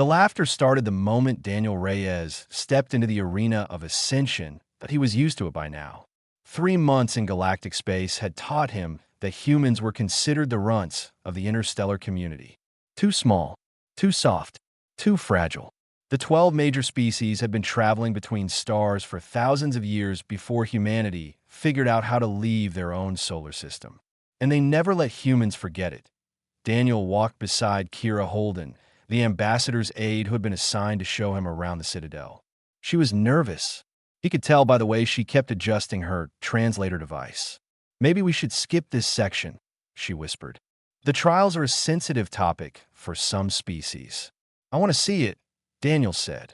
The laughter started the moment Daniel Reyes stepped into the arena of ascension, but he was used to it by now. 3 months in galactic space had taught him that humans were considered the runts of the interstellar community. Too small, too soft, too fragile. The 12 major species had been traveling between stars for thousands of years before humanity figured out how to leave their own solar system. And they never let humans forget it. Daniel walked beside Kira Holden, the ambassador's aide who had been assigned to show him around the Citadel. She was nervous. He could tell by the way she kept adjusting her translator device. "Maybe we should skip this section," she whispered. "The trials are a sensitive topic for some species." "I want to see it," Daniel said.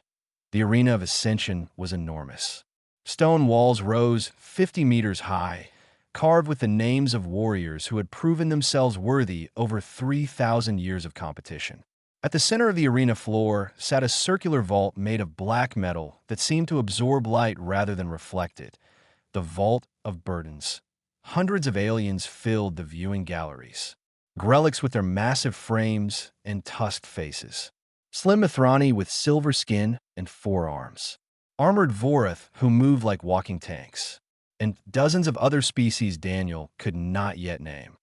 The arena of ascension was enormous. Stone walls rose 50 meters high, carved with the names of warriors who had proven themselves worthy over 3,000 years of competition. At the center of the arena floor sat a circular vault made of black metal that seemed to absorb light rather than reflect it. The Vault of Burdens. Hundreds of aliens filled the viewing galleries. Grelics with their massive frames and tusked faces. Slim Mithrani with silver skin and 4 arms. Armored Vorath who moved like walking tanks. And dozens of other species Daniel could not yet name.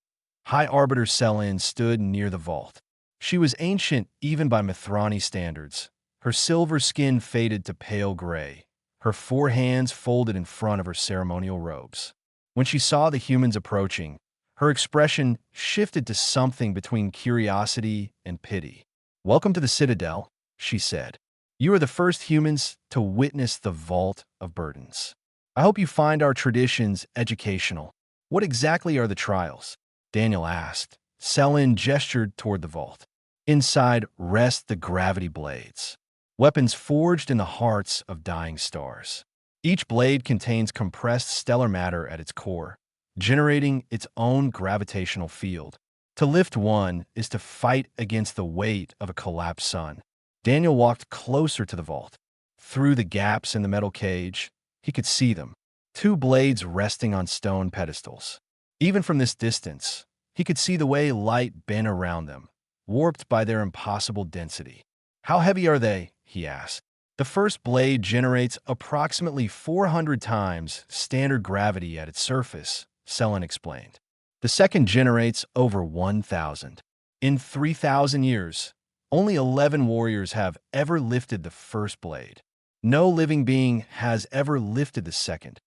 High Arbiter Selin stood near the vault. She was ancient even by Mithrani standards. Her silver skin faded to pale gray, her 4 hands folded in front of her ceremonial robes. When she saw the humans approaching, her expression shifted to something between curiosity and pity. "Welcome to the Citadel," she said. "You are the first humans to witness the Vault of Burdens. I hope you find our traditions educational." "What exactly are the trials?" Daniel asked. Selin gestured toward the vault. "Inside rest the gravity blades, weapons forged in the hearts of dying stars. Each blade contains compressed stellar matter at its core, generating its own gravitational field. To lift one is to fight against the weight of a collapsed sun." Daniel walked closer to the vault. Through the gaps in the metal cage, he could see them, 2 blades resting on stone pedestals. Even from this distance, he could see the way light bent around them, warped by their impossible density. "How heavy are they?" he asked. "The first blade generates approximately 400 times standard gravity at its surface," Selin explained. "The second generates over 1,000. In 3,000 years, only 11 warriors have ever lifted the first blade. No living being has ever lifted the second."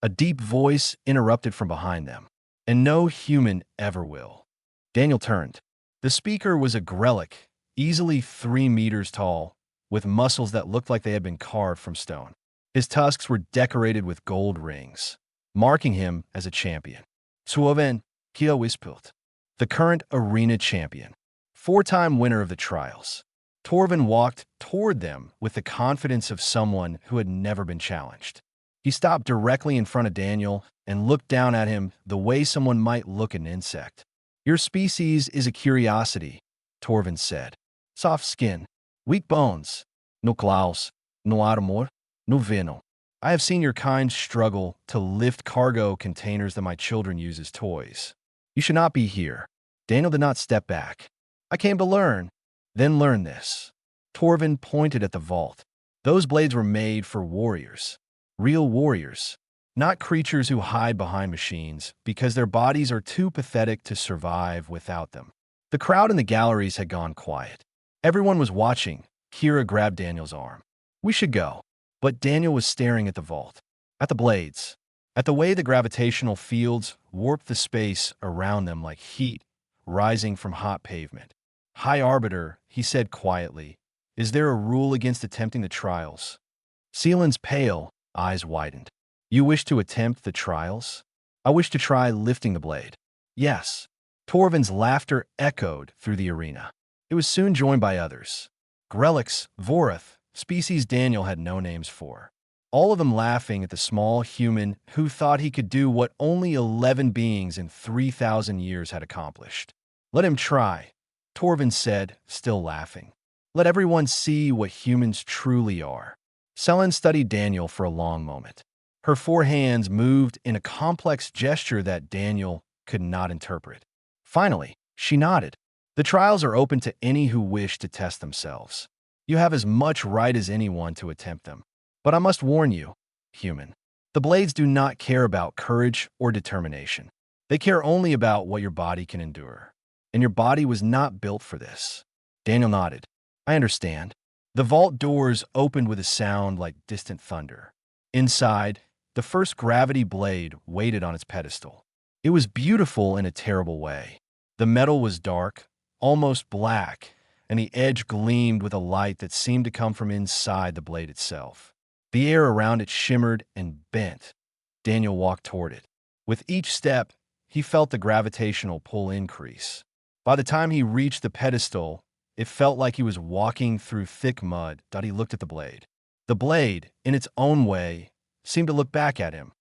A deep voice interrupted from behind them. "And no human ever will." Daniel turned. The speaker was a Grelic, easily 3 meters tall, with muscles that looked like they had been carved from stone. His tusks were decorated with gold rings, marking him as a champion. Suoven Kia Wispilt, the current arena champion, 4-time winner of the trials. Torvin walked toward them with the confidence of someone who had never been challenged. He stopped directly in front of Daniel and looked down at him the way someone might look at an insect. "Your species is a curiosity," Torvin said. "Soft skin, weak bones, no claws, no armor, no venom. I have seen your kind struggle to lift cargo containers that my children use as toys. You should not be here." Daniel did not step back. "I came to learn, then learn this." Torvin pointed at the vault. Those blades were made for warriors. Real warriors. Not creatures who hide behind machines because their bodies are too pathetic to survive without them. The crowd in the galleries had gone quiet. Everyone was watching. Kira grabbed Daniel's arm. "We should go." But Daniel was staring at the vault, at the blades, at the way the gravitational fields warped the space around them like heat rising from hot pavement. "High Arbiter," he said quietly, "is there a rule against attempting the trials?" Seelan's pale eyes widened. "You wish to attempt the trials?" "I wish to try lifting the blade." "Yes." Torvin's laughter echoed through the arena. It was soon joined by others. Grelics, Vorath, species Daniel had no names for. All of them laughing at the small human who thought he could do what only 11 beings in 3,000 years had accomplished. "Let him try," Torvin said, still laughing. "Let everyone see what humans truly are." Selin studied Daniel for a long moment. Her 4 hands moved in a complex gesture that Daniel could not interpret. Finally, she nodded. "The trials are open to any who wish to test themselves. You have as much right as anyone to attempt them. But I must warn you, human, the blades do not care about courage or determination. They care only about what your body can endure. And your body was not built for this. Daniel nodded. I understand. The vault doors opened with a sound like distant thunder. Inside, the first gravity blade waited on its pedestal. It was beautiful in a terrible way. The metal was dark, almost black, and the edge gleamed with a light that seemed to come from inside the blade itself. The air around it shimmered and bent. Daniel walked toward it. With each step, he felt the gravitational pull increase. By the time he reached the pedestal, it felt like he was walking through thick mud. He looked at the blade. The blade, in its own way, seemed to look back at him.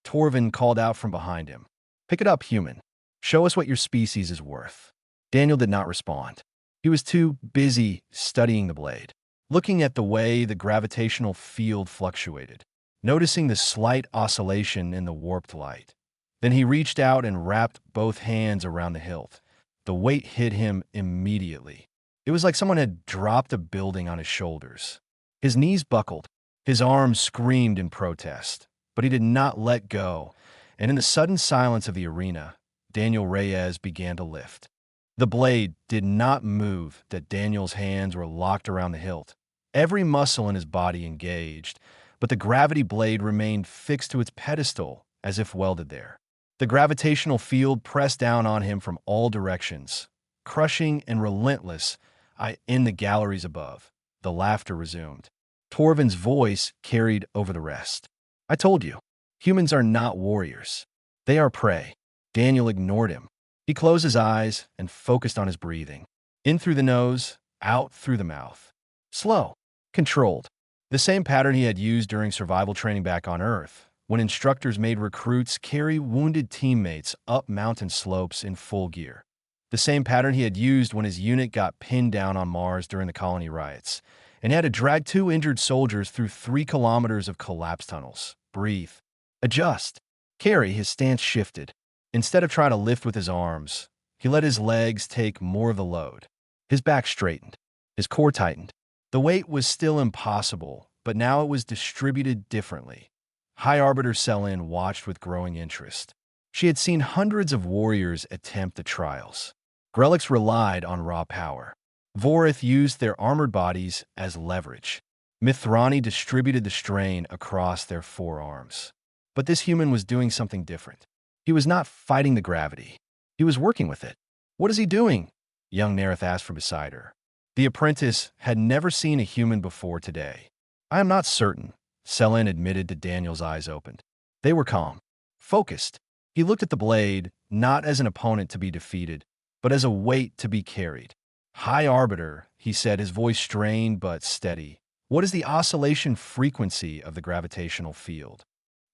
Torvin called out from behind him. Pick it up, human. Show us what your species is worth. Daniel did not respond. He was too busy studying the blade, looking at the way the gravitational field fluctuated, noticing the slight oscillation in the warped light. Then he reached out and wrapped both hands around the hilt. The weight hit him immediately. It was like someone had dropped a building on his shoulders. His knees buckled. His arms screamed in protest, but he did not let go, and in the sudden silence of the arena, Daniel Reyes began to lift. The blade did not move, that Daniel's hands were locked around the hilt. Every muscle in his body engaged, but the gravity blade remained fixed to its pedestal, as if welded there. The gravitational field pressed down on him from all directions, crushing and relentless. In the galleries above, the laughter resumed. Torvin's voice carried over the rest. I told you, humans are not warriors. They are prey. Daniel ignored him. He closed his eyes and focused on his breathing. In through the nose, out through the mouth. Slow, controlled. The same pattern he had used during survival training back on Earth, when instructors made recruits carry wounded teammates up mountain slopes in full gear. The same pattern he had used when his unit got pinned down on Mars during the colony riots, and he had to drag 2 injured soldiers through 3 kilometers of collapse tunnels. Breathe. Adjust. Carry. His stance shifted. Instead of trying to lift with his arms, he let his legs take more of the load. His back straightened. His core tightened. The weight was still impossible, but now it was distributed differently. High Arbiter Selin watched with growing interest. She had seen hundreds of warriors attempt the trials. Grelix relied on raw power. Vorith used their armored bodies as leverage. Mithrani distributed the strain across their forearms. But this human was doing something different. He was not fighting the gravity. He was working with it. What is he doing? Young Nerith asked from beside her. The apprentice had never seen a human before today. I am not certain, Selin admitted to Daniel's eyes opened. They were calm, focused. He looked at the blade, not as an opponent to be defeated, but as a weight to be carried. High Arbiter, he said, his voice strained but steady. What is the oscillation frequency of the gravitational field?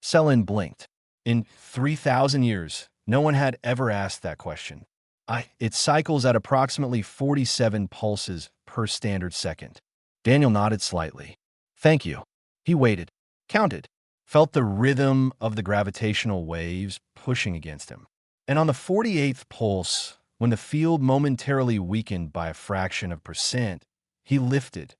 Selin blinked. In 3,000 years, no one had ever asked that question. It cycles at approximately 47 pulses per standard second. Daniel nodded slightly. Thank you. He waited, counted, felt the rhythm of the gravitational waves pushing against him. And on the 48th pulse, when the field momentarily weakened by a fraction of percent, he lifted.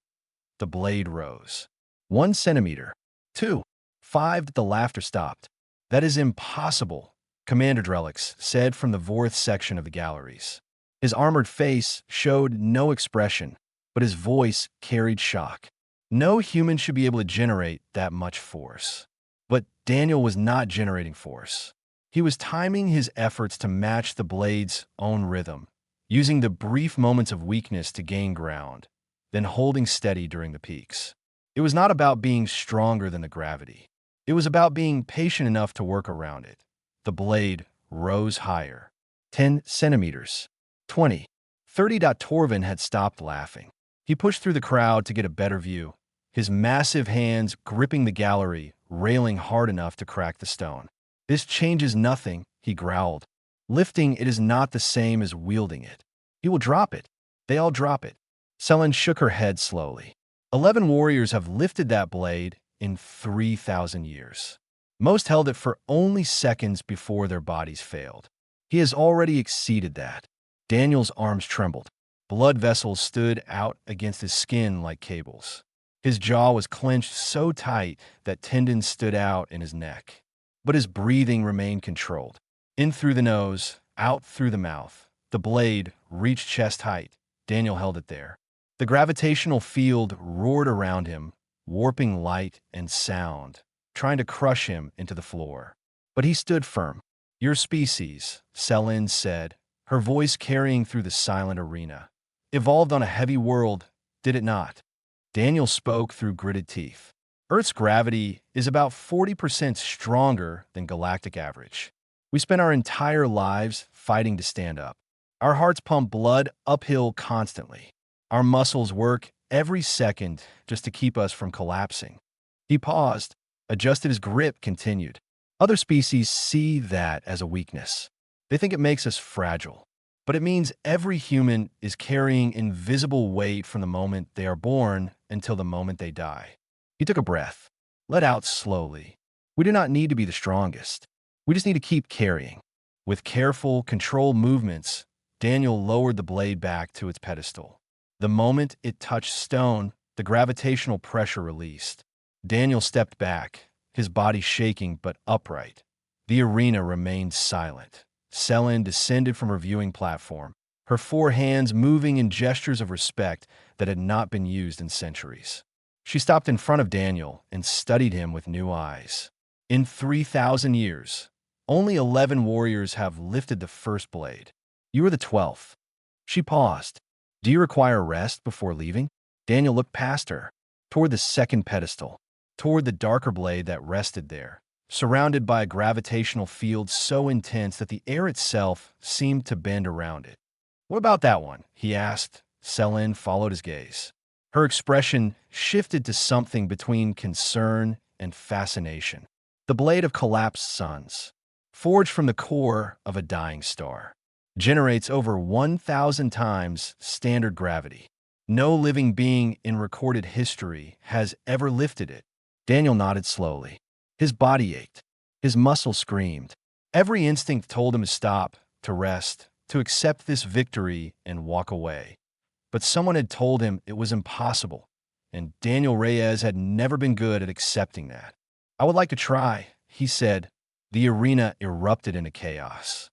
The blade rose. 1 centimeter. 2. 5. The laughter stopped. That is impossible, Commander Drelix said from the Vorith section of the galleries. His armored face showed no expression, but his voice carried shock. No human should be able to generate that much force. But Daniel was not generating force. He was timing his efforts to match the blade's own rhythm, using the brief moments of weakness to gain ground, then holding steady during the peaks. It was not about being stronger than the gravity. It was about being patient enough to work around it. The blade rose higher. 10 centimeters. 20. 30. Torvin had stopped laughing. He pushed through the crowd to get a better view, his massive hands gripping the gallery, railing hard enough to crack the stone. This changes nothing, he growled. Lifting it is not the same as wielding it. He will drop it. They all drop it. Selin shook her head slowly. 11 warriors have lifted that blade in 3,000 years. Most held it for only seconds before their bodies failed. He has already exceeded that. Daniel's arms trembled. Blood vessels stood out against his skin like cables. His jaw was clenched so tight that tendons stood out in his neck. But his breathing remained controlled. In through the nose, out through the mouth. The blade reached chest height. Daniel held it there. The gravitational field roared around him, warping light and sound, trying to crush him into the floor. But he stood firm. Your species, Selin said, her voice carrying through the silent arena. Evolved on a heavy world, did it not? Daniel spoke through gritted teeth. Earth's gravity is about 40% stronger than galactic average. We spend our entire lives fighting to stand up. Our hearts pump blood uphill constantly. Our muscles work every second just to keep us from collapsing. He paused, adjusted his grip, continued. Other species see that as a weakness. They think it makes us fragile. But it means every human is carrying invisible weight from the moment they are born until the moment they die. He took a breath, let out slowly. We do not need to be the strongest. We just need to keep carrying. With careful, controlled movements, Daniel lowered the blade back to its pedestal. The moment it touched stone, the gravitational pressure released. Daniel stepped back, his body shaking but upright. The arena remained silent. Selin descended from her viewing platform, her four hands moving in gestures of respect that had not been used in centuries. She stopped in front of Daniel and studied him with new eyes. In 3,000 years, only 11 warriors have lifted the first blade. You are the 12th. She paused. Do you require rest before leaving? Daniel looked past her, toward the second pedestal, toward the darker blade that rested there, surrounded by a gravitational field so intense that the air itself seemed to bend around it. What about that one? He asked. Selin followed his gaze. Her expression shifted to something between concern and fascination. The blade of collapsed suns, forged from the core of a dying star, generates over 1,000 times standard gravity. No living being in recorded history has ever lifted it. Daniel nodded slowly. His body ached. His muscles screamed. Every instinct told him to stop, to rest, to accept this victory and walk away. But someone had told him it was impossible, and Daniel Reyes had never been good at accepting that. I would like to try, he said. The arena erupted into chaos.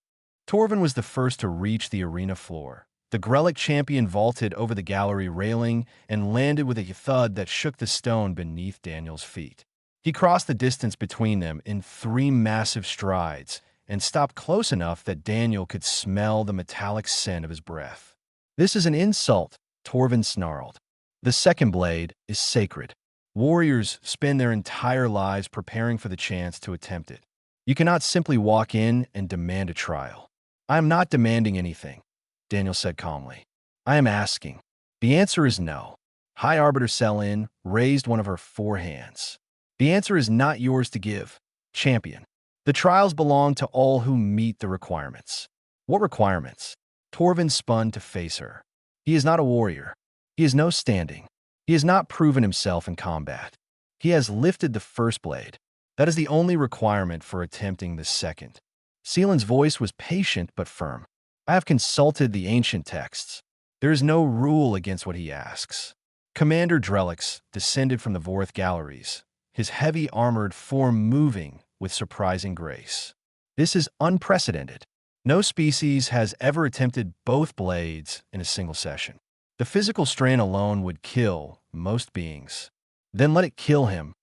Torvin was the first to reach the arena floor. The Grelic champion vaulted over the gallery railing and landed with a thud that shook the stone beneath Daniel's feet. He crossed the distance between them in 3 massive strides and stopped close enough that Daniel could smell the metallic scent of his breath. This is an insult, Torvin snarled. The second blade is sacred. Warriors spend their entire lives preparing for the chance to attempt it. You cannot simply walk in and demand a trial. I am not demanding anything, Daniel said calmly. I am asking. The answer is no. High Arbiter Selin raised one of her 4 hands. The answer is not yours to give, champion. The trials belong to all who meet the requirements. What requirements? Torvin spun to face her. He is not a warrior. He has no standing. He has not proven himself in combat. He has lifted the first blade. That is the only requirement for attempting the second. Sealan's voice was patient but firm. I have consulted the ancient texts. There is no rule against what he asks. Commander Drelix descended from the Vorth galleries, his heavy armored form moving with surprising grace. This is unprecedented. No species has ever attempted both blades in a single session. The physical strain alone would kill most beings. Then let it kill him,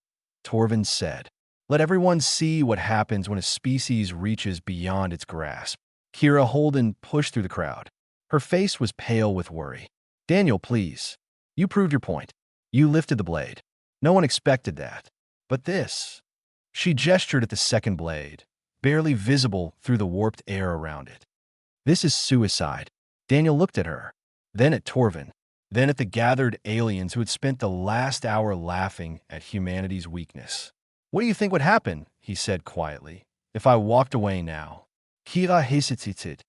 Torvin said. Let everyone see what happens when a species reaches beyond its grasp. Kira Holden pushed through the crowd. Her face was pale with worry. Daniel, please. You proved your point. You lifted the blade. No one expected that. But this. She gestured at the second blade, barely visible through the warped air around it. This is suicide. Daniel looked at her, then at Torvin, then at the gathered aliens who had spent the last hour laughing at humanity's weakness. What do you think would happen, he said quietly, if I walked away now? Kira hesitated.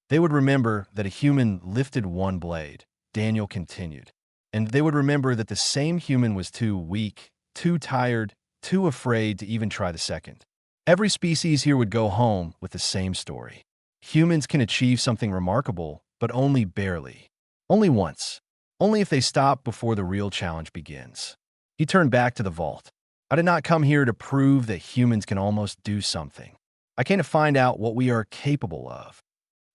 They would remember that a human lifted one blade, Daniel continued. And they would remember that the same human was too weak, too tired, too afraid to even try the second. Every species here would go home with the same story. Humans can achieve something remarkable, but only barely. Only once. Only if they stop before the real challenge begins. He turned back to the vault. I did not come here to prove that humans can almost do something. I came to find out what we are capable of.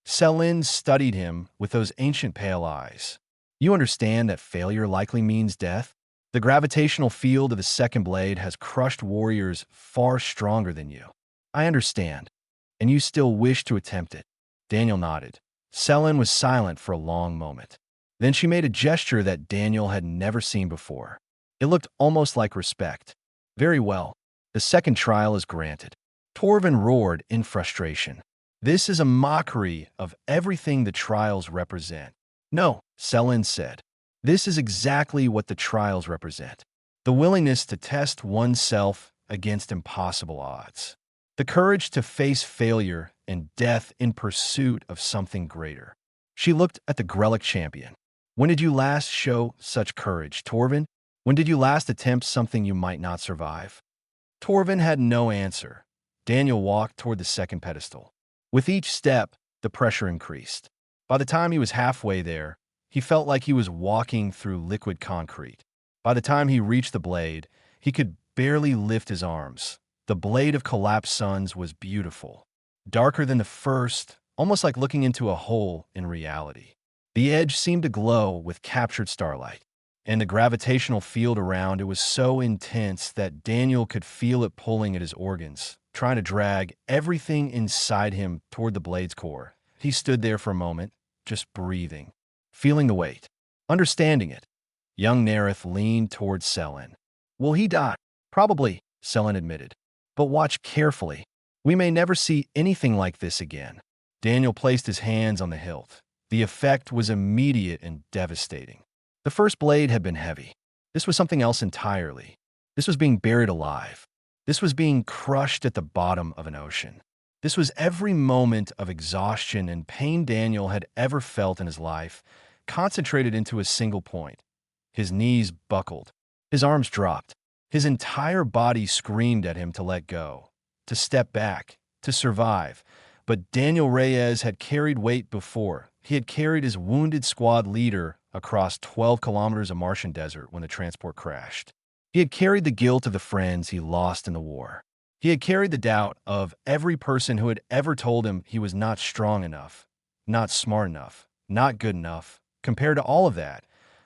Selin studied him with those ancient pale eyes. You understand that failure likely means death? The gravitational field of the second blade has crushed warriors far stronger than you. I understand. And you still wish to attempt it. Daniel nodded. Selin was silent for a long moment. Then she made a gesture that Daniel had never seen before. It looked almost like respect. Very well. The second trial is granted. Torvin roared in frustration. This is a mockery of everything the trials represent. No, Selin said. This is exactly what the trials represent. The willingness to test oneself against impossible odds. The courage to face failure and death in pursuit of something greater. She looked at the Grelic champion. When did you last show such courage, Torvin? When did you last attempt something you might not survive? Torvin had no answer. Daniel walked toward the second pedestal. With each step, the pressure increased. By the time he was halfway there, he felt like he was walking through liquid concrete. By the time he reached the blade, he could barely lift his arms. The blade of collapsed suns was beautiful. Darker than the first, almost like looking into a hole in reality. The edge seemed to glow with captured starlight, and the gravitational field around it was so intense that Daniel could feel it pulling at his organs, trying to drag everything inside him toward the blade's core. He stood there for a moment, just breathing, feeling the weight, understanding it. Young Nerith leaned toward Selin. Will he die? Probably, Selin admitted. But watch carefully. We may never see anything like this again. Daniel placed his hands on the hilt. The effect was immediate and devastating. The first blade had been heavy. This was something else entirely. This was being buried alive. This was being crushed at the bottom of an ocean. This was every moment of exhaustion and pain Daniel had ever felt in his life, concentrated into a single point. His knees buckled. His arms dropped. His entire body screamed at him to let go, to step back, to survive. But Daniel Reyes had carried weight before. He had carried his wounded squad leader across 12 kilometers of Martian desert when the transport crashed. He had carried the guilt of the friends he lost in the war. He had carried the doubt of every person who had ever told him he was not strong enough, not smart enough, not good enough. Compared to all of that,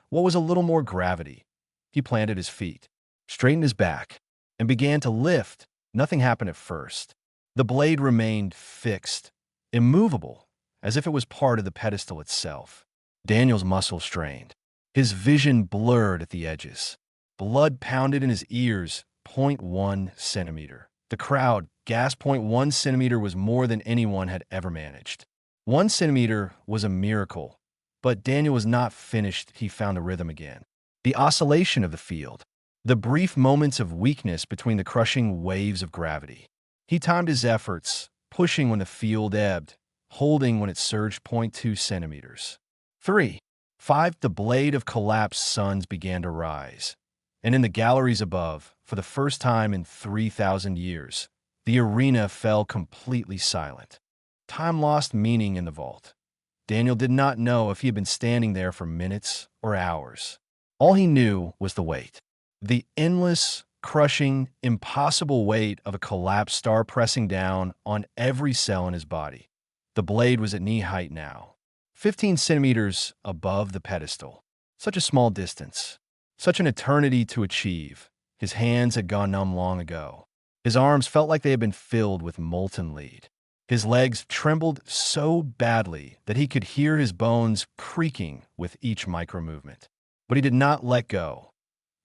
what was a little more gravity? He planted his feet, straightened his back, and began to lift. Nothing happened at first. The blade remained fixed, immovable, as if it was part of the pedestal itself. Daniel's muscles strained. His vision blurred at the edges. Blood pounded in his ears, 0.1 centimeter. The crowd gasped. 0.1 centimeter was more than anyone had ever managed. 1 centimeter was a miracle, but Daniel was not finished. He found a rhythm again. The oscillation of the field. The brief moments of weakness between the crushing waves of gravity. He timed his efforts, pushing when the field ebbed, holding when it surged. 0.2 centimeters. 3. 5. The blade of collapsed suns began to rise. And in the galleries above, for the first time in 3,000 years, the arena fell completely silent. Time lost meaning in the vault. Daniel did not know if he had been standing there for minutes or hours. All he knew was the weight. The endless, crushing, impossible weight of a collapsed star pressing down on every cell in his body. The blade was at knee height now, 15 centimeters above the pedestal. Such a small distance. Such an eternity to achieve. His hands had gone numb long ago. His arms felt like they had been filled with molten lead. His legs trembled so badly that he could hear his bones creaking with each micro-movement. But he did not let go.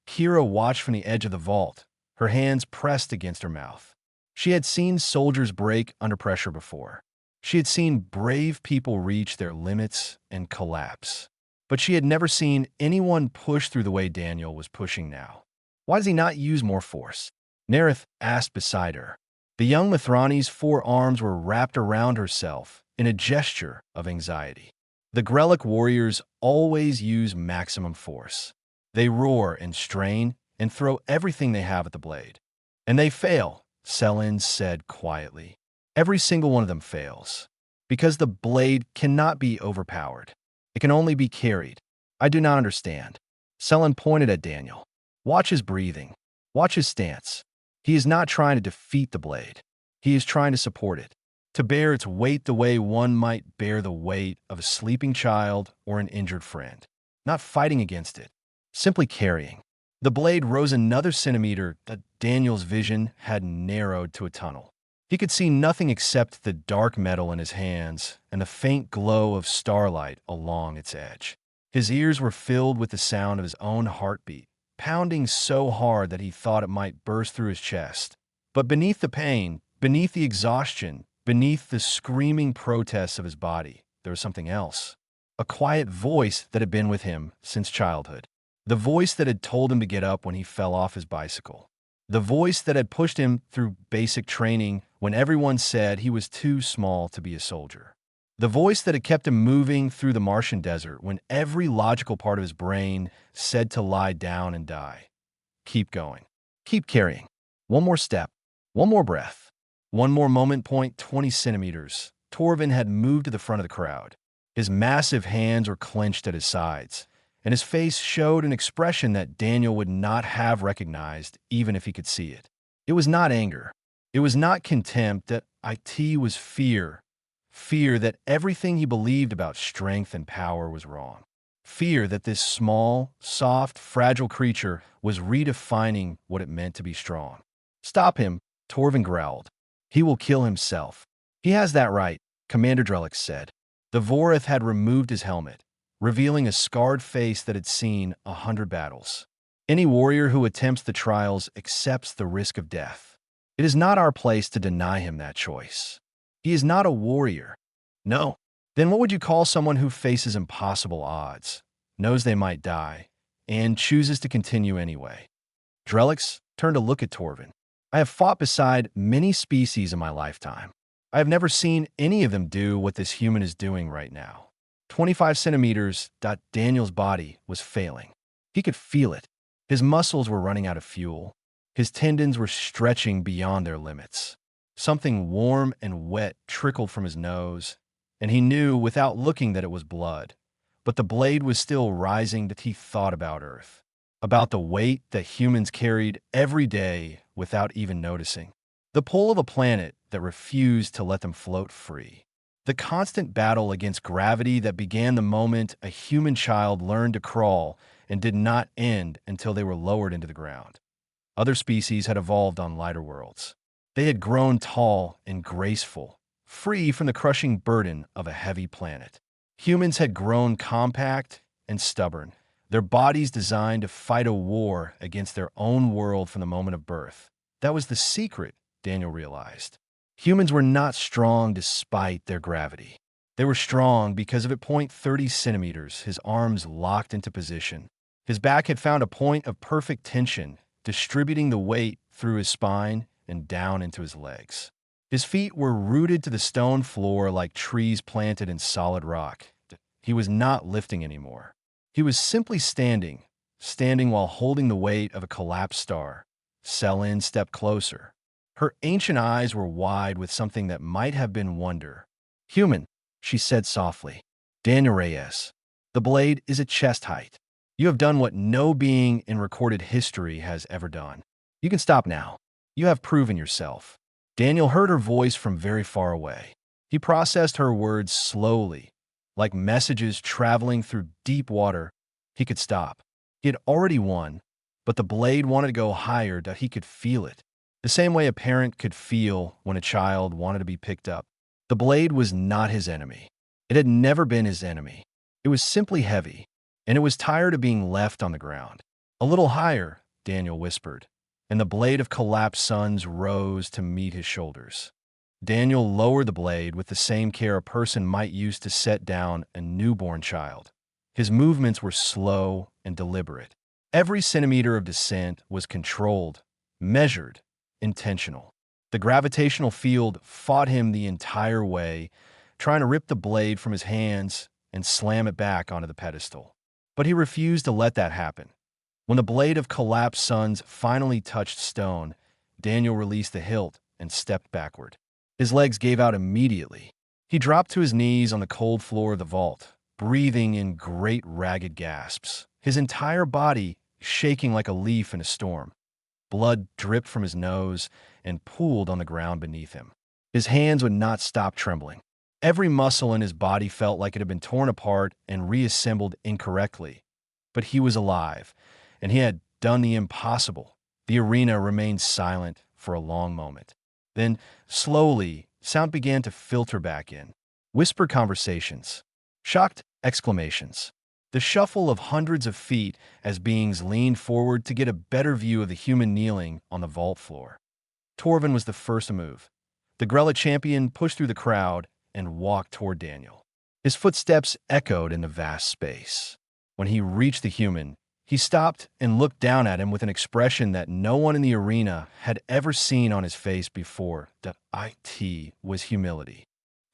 Kira watched from the edge of the vault, her hands pressed against her mouth. She had seen soldiers break under pressure before. She had seen brave people reach their limits and collapse. But she had never seen anyone push through the way Daniel was pushing now. Why does he not use more force? Nerith asked beside her. The young Mithrani's 4 arms were wrapped around herself in a gesture of anxiety. The Grelic warriors always use maximum force. They roar and strain and throw everything they have at the blade. And they fail, Selin said quietly. Every single one of them fails. Because the blade cannot be overpowered. It can only be carried. I do not understand. Selen pointed at Daniel. Watch his breathing. Watch his stance. He is not trying to defeat the blade. He is trying to support it. To bear its weight the way one might bear the weight of a sleeping child or an injured friend. Not fighting against it. Simply carrying. The blade rose another centimeter that Daniel's vision had narrowed to a tunnel. He could see nothing except the dark metal in his hands and the faint glow of starlight along its edge. His ears were filled with the sound of his own heartbeat, pounding so hard that he thought it might burst through his chest. But beneath the pain, beneath the exhaustion, beneath the screaming protests of his body, there was something else. A quiet voice that had been with him since childhood. The voice that had told him to get up when he fell off his bicycle. The voice that had pushed him through basic training when everyone said he was too small to be a soldier. The voice that had kept him moving through the Martian desert when every logical part of his brain said to lie down and die. Keep going. Keep carrying. One more step. One more breath. One more moment. 20 centimeters. Torvin had moved to the front of the crowd. His massive hands were clenched at his sides, and his face showed an expression that Daniel would not have recognized even if he could see it. It was not anger. It was not contempt. That it was fear. Fear that everything he believed about strength and power was wrong. Fear that this small, soft, fragile creature was redefining what it meant to be strong. Stop him, Torvin growled. He will kill himself. He has that right, Commander Drelix said. The Vorith had removed his helmet, revealing a scarred face that had seen 100 battles. Any warrior who attempts the trials accepts the risk of death. It is not our place to deny him that choice. He is not a warrior. No. Then what would you call someone who faces impossible odds, knows they might die, and chooses to continue anyway? Drelix turned to look at Torvin. I have fought beside many species in my lifetime. I have never seen any of them do what this human is doing right now. 25 centimeters. Daniel's body was failing. He could feel it. His muscles were running out of fuel. His tendons were stretching beyond their limits. Something warm and wet trickled from his nose, and he knew without looking that it was blood. But the blade was still rising that he thought about Earth, about the weight that humans carried every day without even noticing. The pull of a planet that refused to let them float free. The constant battle against gravity that began the moment a human child learned to crawl and did not end until they were lowered into the ground. Other species had evolved on lighter worlds. They had grown tall and graceful, free from the crushing burden of a heavy planet. Humans had grown compact and stubborn, their bodies designed to fight a war against their own world from the moment of birth. That was the secret, Daniel realized. Humans were not strong despite their gravity. They were strong because of at 30 centimeters, his arms locked into position. His back had found a point of perfect tension, distributing the weight through his spine and down into his legs. His feet were rooted to the stone floor like trees planted in solid rock. He was not lifting anymore. He was simply standing while holding the weight of a collapsed star. Selen stepped closer. Her ancient eyes were wide with something that might have been wonder. Human, she said softly. Daniel Reyes, the blade is at chest height. You have done what no being in recorded history has ever done. You can stop now. You have proven yourself. Daniel heard her voice from very far away. He processed her words slowly, like messages traveling through deep water. He could stop. He had already won, but the blade wanted to go higher that he could feel it. The same way a parent could feel when a child wanted to be picked up. The blade was not his enemy. It had never been his enemy. It was simply heavy, and it was tired of being left on the ground. A little higher, Daniel whispered, and the blade of collapsed suns rose to meet his shoulders. Daniel lowered the blade with the same care a person might use to set down a newborn child. His movements were slow and deliberate. Every centimeter of descent was controlled, measured, intentional. The gravitational field fought him the entire way, trying to rip the blade from his hands and slam it back onto the pedestal. But he refused to let that happen. When the blade of collapsed suns finally touched stone, Daniel released the hilt and stepped backward. His legs gave out immediately. He dropped to his knees on the cold floor of the vault, breathing in great ragged gasps, his entire body shaking like a leaf in a storm. Blood dripped from his nose and pooled on the ground beneath him. His hands would not stop trembling. Every muscle in his body felt like it had been torn apart and reassembled incorrectly. But he was alive, and he had done the impossible. The arena remained silent for a long moment. Then, slowly, sound began to filter back in. Whispered conversations, shocked exclamations, the shuffle of hundreds of feet as beings leaned forward to get a better view of the human kneeling on the vault floor. Torvin was the first to move. The Grella champion pushed through the crowd and walked toward Daniel. His footsteps echoed in the vast space. When he reached the human, he stopped and looked down at him with an expression that no one in the arena had ever seen on his face before. The IT was humility.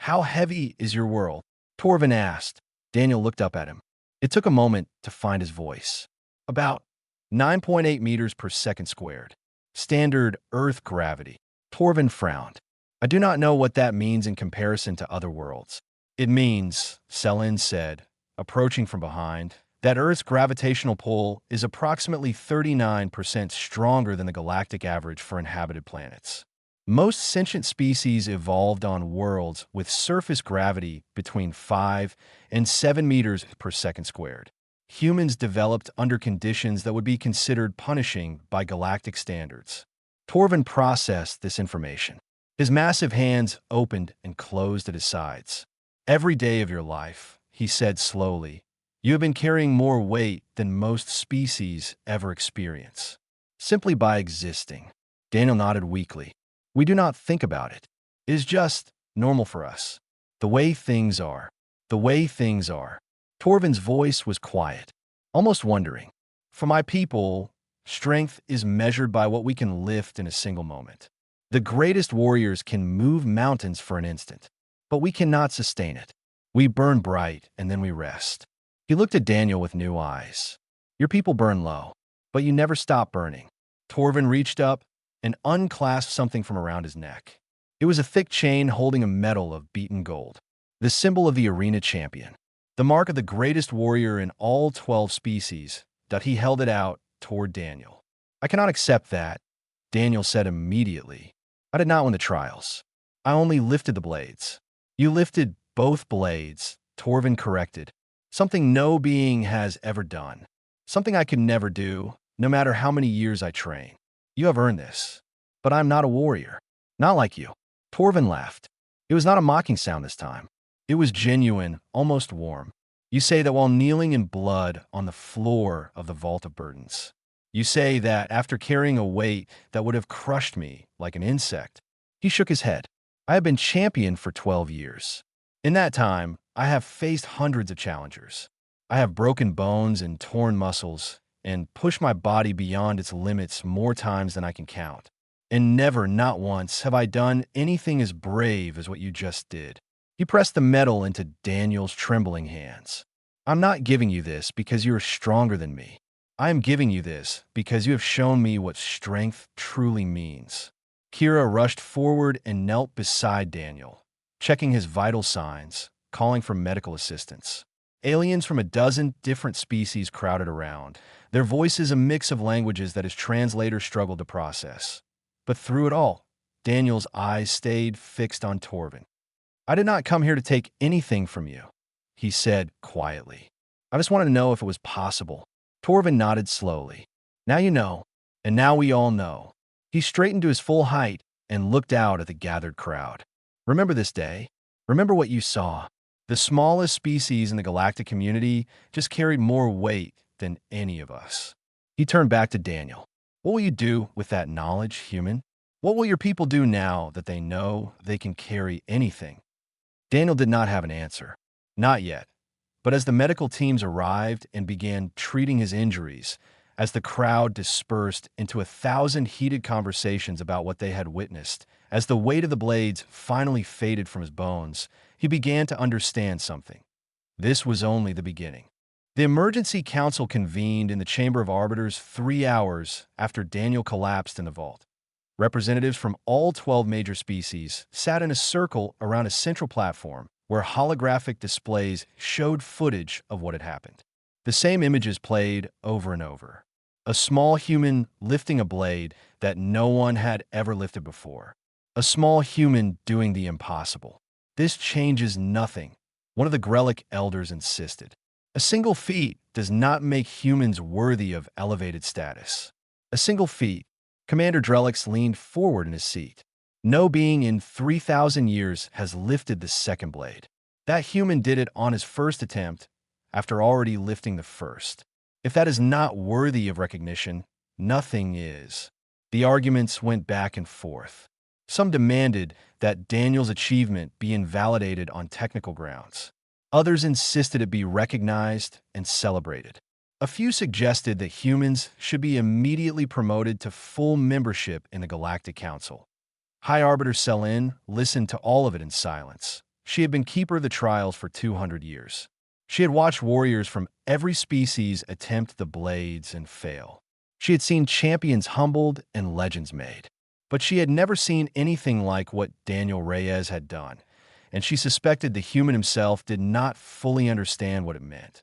"How heavy is your world?" Torvin asked. Daniel looked up at him. It took a moment to find his voice. "About 9.8 meters per second squared. Standard Earth gravity." Torvin frowned. "I do not know what that means in comparison to other worlds." "It means," Selin said, approaching from behind, "that Earth's gravitational pull is approximately 39% stronger than the galactic average for inhabited planets. Most sentient species evolved on worlds with surface gravity between 5 and 7 meters per second squared. Humans developed under conditions that would be considered punishing by galactic standards." Torvin processed this information. His massive hands opened and closed at his sides. "Every day of your life," he said slowly, "you have been carrying more weight than most species ever experience, simply by existing." Daniel nodded weakly. "We do not think about it. It is just normal for us. The way things are. The way things are." Torvin's voice was quiet, almost wondering. "For my people, strength is measured by what we can lift in a single moment. The greatest warriors can move mountains for an instant, but we cannot sustain it. We burn bright and then we rest." He looked at Daniel with new eyes. "Your people burn low, but you never stop burning." Torvin reached up and unclasped something from around his neck. It was a thick chain holding a medal of beaten gold, the symbol of the arena champion, the mark of the greatest warrior in all 12 species. That he held it out toward Daniel. "I cannot accept that," Daniel said immediately. "I did not win the trials. I only lifted the blades." "You lifted both blades," Torvin corrected. "Something no being has ever done. Something I could never do, no matter how many years I train. You have earned this. But I'm not a warrior. Not like you." Torvin laughed. It was not a mocking sound this time. It was genuine, almost warm. "You say that while kneeling in blood on the floor of the Vault of Burdens. You say that after carrying a weight that would have crushed me like an insect." He shook his head. "I have been champion for 12 years. In that time, I have faced hundreds of challengers. I have broken bones and torn muscles and pushed my body beyond its limits more times than I can count. And never, not once, have I done anything as brave as what you just did." He pressed the medal into Daniel's trembling hands. "I'm not giving you this because you are stronger than me. I am giving you this because you have shown me what strength truly means." Kira rushed forward and knelt beside Daniel, checking his vital signs, calling for medical assistance. Aliens from a dozen different species crowded around, their voices a mix of languages that his translator struggled to process. But through it all, Daniel's eyes stayed fixed on Torvin. "I did not come here to take anything from you," he said quietly. "I just wanted to know if it was possible." Torvin nodded slowly. "Now you know, and now we all know." He straightened to his full height and looked out at the gathered crowd. "Remember this day. Remember what you saw. The smallest species in the galactic community just carried more weight than any of us." He turned back to Daniel. "What will you do with that knowledge, human? What will your people do now that they know they can carry anything?" Daniel did not have an answer. Not yet. But as the medical teams arrived and began treating his injuries, as the crowd dispersed into 1,000 heated conversations about what they had witnessed, as the weight of the blades finally faded from his bones, he began to understand something. This was only the beginning. The emergency council convened in the Chamber of Arbiters 3 hours after Daniel collapsed in the vault. Representatives from all 12 major species sat in a circle around a central platform, where holographic displays showed footage of what had happened. The same images played over and over. A small human lifting a blade that no one had ever lifted before. A small human doing the impossible. This changes nothing, one of the Grelic elders insisted. A single feat does not make humans worthy of elevated status. A single feat. Commander Drelix leaned forward in his seat. No being in 3,000 years has lifted the second blade. That human did it on his first attempt, after already lifting the first. If that is not worthy of recognition, nothing is. The arguments went back and forth. Some demanded that Daniel's achievement be invalidated on technical grounds. Others insisted it be recognized and celebrated. A few suggested that humans should be immediately promoted to full membership in the Galactic Council. High Arbiter Selin listened to all of it in silence. She had been keeper of the trials for 200 years. She had watched warriors from every species attempt the blades and fail. She had seen champions humbled and legends made. But she had never seen anything like what Daniel Reyes had done, and she suspected the human himself did not fully understand what it meant.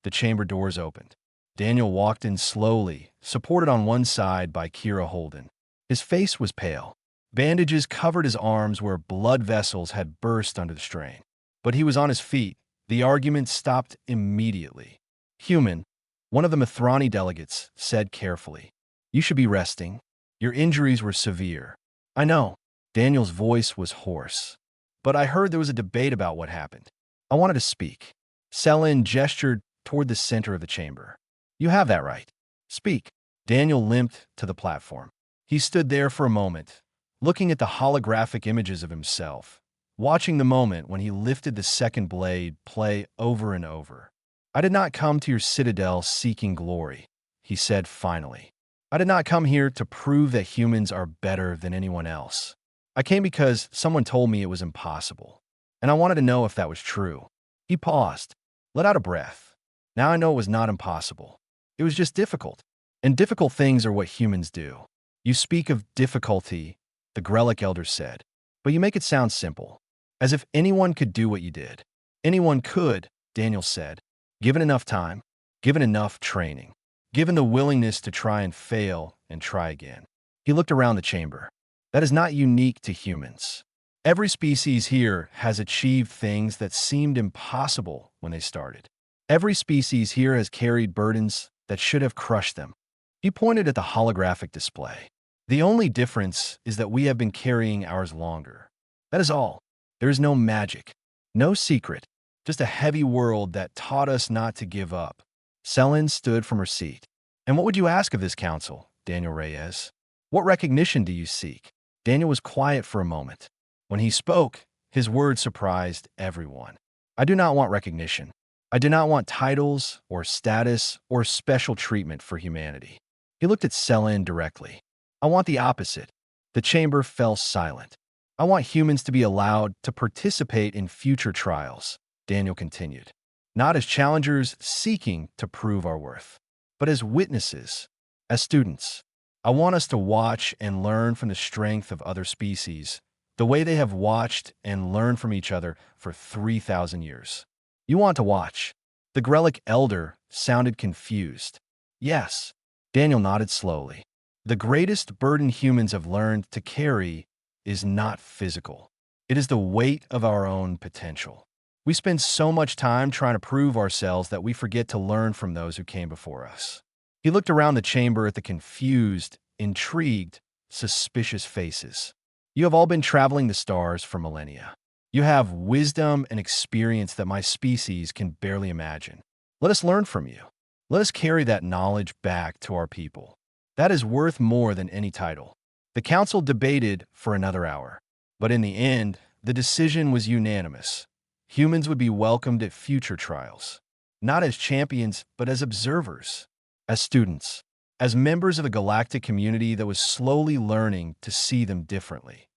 The chamber doors opened. Daniel walked in slowly, supported on one side by Kira Holden. His face was pale. Bandages covered his arms where blood vessels had burst under the strain. But he was on his feet. The argument stopped immediately. Human, one of the Mithrani delegates, said carefully, "You should be resting. Your injuries were severe." "I know." Daniel's voice was hoarse. "But I heard there was a debate about what happened. I wanted to speak." Selin gestured toward the center of the chamber. "You have that right. Speak." Daniel limped to the platform. He stood there for a moment, looking at the holographic images of himself, watching the moment when he lifted the second blade play over and over. "I did not come to your citadel seeking glory," he said finally. "I did not come here to prove that humans are better than anyone else. I came because someone told me it was impossible, and I wanted to know if that was true." He paused, let out a breath. "Now I know it was not impossible. It was just difficult. And difficult things are what humans do." "You speak of difficulty," the Grelic elder said, "but you make it sound simple, as if anyone could do what you did." "Anyone could," Daniel said, "given enough time, given enough training, given the willingness to try and fail and try again." He looked around the chamber. "That is not unique to humans. Every species here has achieved things that seemed impossible when they started. Every species here has carried burdens that should have crushed them." He pointed at the holographic display. "The only difference is that we have been carrying ours longer. That is all. There is no magic, no secret, just a heavy world that taught us not to give up." Selin stood from her seat. "And what would you ask of this council, Daniel Reyes? What recognition do you seek?" Daniel was quiet for a moment. When he spoke, his words surprised everyone. "I do not want recognition. I do not want titles or status or special treatment for humanity." He looked at Selin directly. "I want the opposite." The chamber fell silent. "I want humans to be allowed to participate in future trials," Daniel continued. "Not as challengers seeking to prove our worth, but as witnesses, as students. I want us to watch and learn from the strength of other species, the way they have watched and learned from each other for 3,000 years. You want to watch?" The Grelic elder sounded confused. "Yes." Daniel nodded slowly. "The greatest burden humans have learned to carry is not physical. It is the weight of our own potential. We spend so much time trying to prove ourselves that we forget to learn from those who came before us." He looked around the chamber at the confused, intrigued, suspicious faces. "You have all been traveling the stars for millennia. You have wisdom and experience that my species can barely imagine. Let us learn from you. Let us carry that knowledge back to our people. That is worth more than any title." The council debated for another hour, but in the end, the decision was unanimous. Humans would be welcomed at future trials, not as champions, but as observers, as students, as members of a galactic community that was slowly learning to see them differently.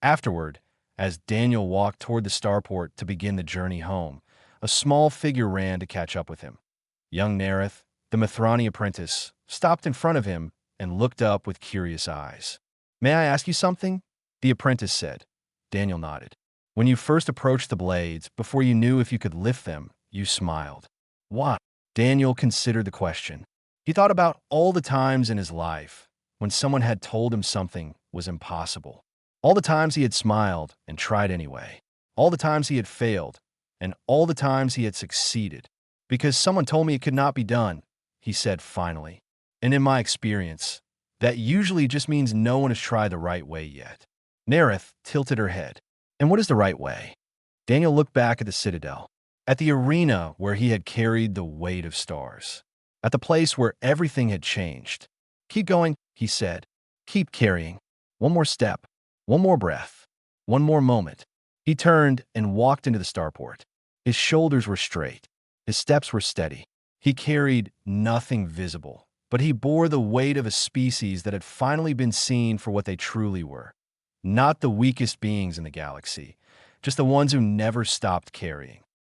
Afterward, as Daniel walked toward the starport to begin the journey home, a small figure ran to catch up with him. Young Nareth, the Mithrani apprentice, stopped in front of him and looked up with curious eyes. "May I ask you something?" the apprentice said. Daniel nodded. When you first approached the blades, before you knew if you could lift them, you smiled. Why? Daniel considered the question. He thought about all the times in his life when someone had told him something was impossible. All the times he had smiled and tried anyway. All the times he had failed, and all the times he had succeeded. Because someone told me it could not be done, he said finally. And in my experience, that usually just means no one has tried the right way yet. Nerith tilted her head. And what is the right way? Daniel looked back at the citadel, at the arena where he had carried the weight of stars, at the place where everything had changed. Keep going, he said. Keep carrying. One more step, one more breath, one more moment. He turned and walked into the starport. His shoulders were straight. His steps were steady. He carried nothing visible, but he bore the weight of a species that had finally been seen for what they truly were. Not the weakest beings in the galaxy, just the ones who never stopped carrying.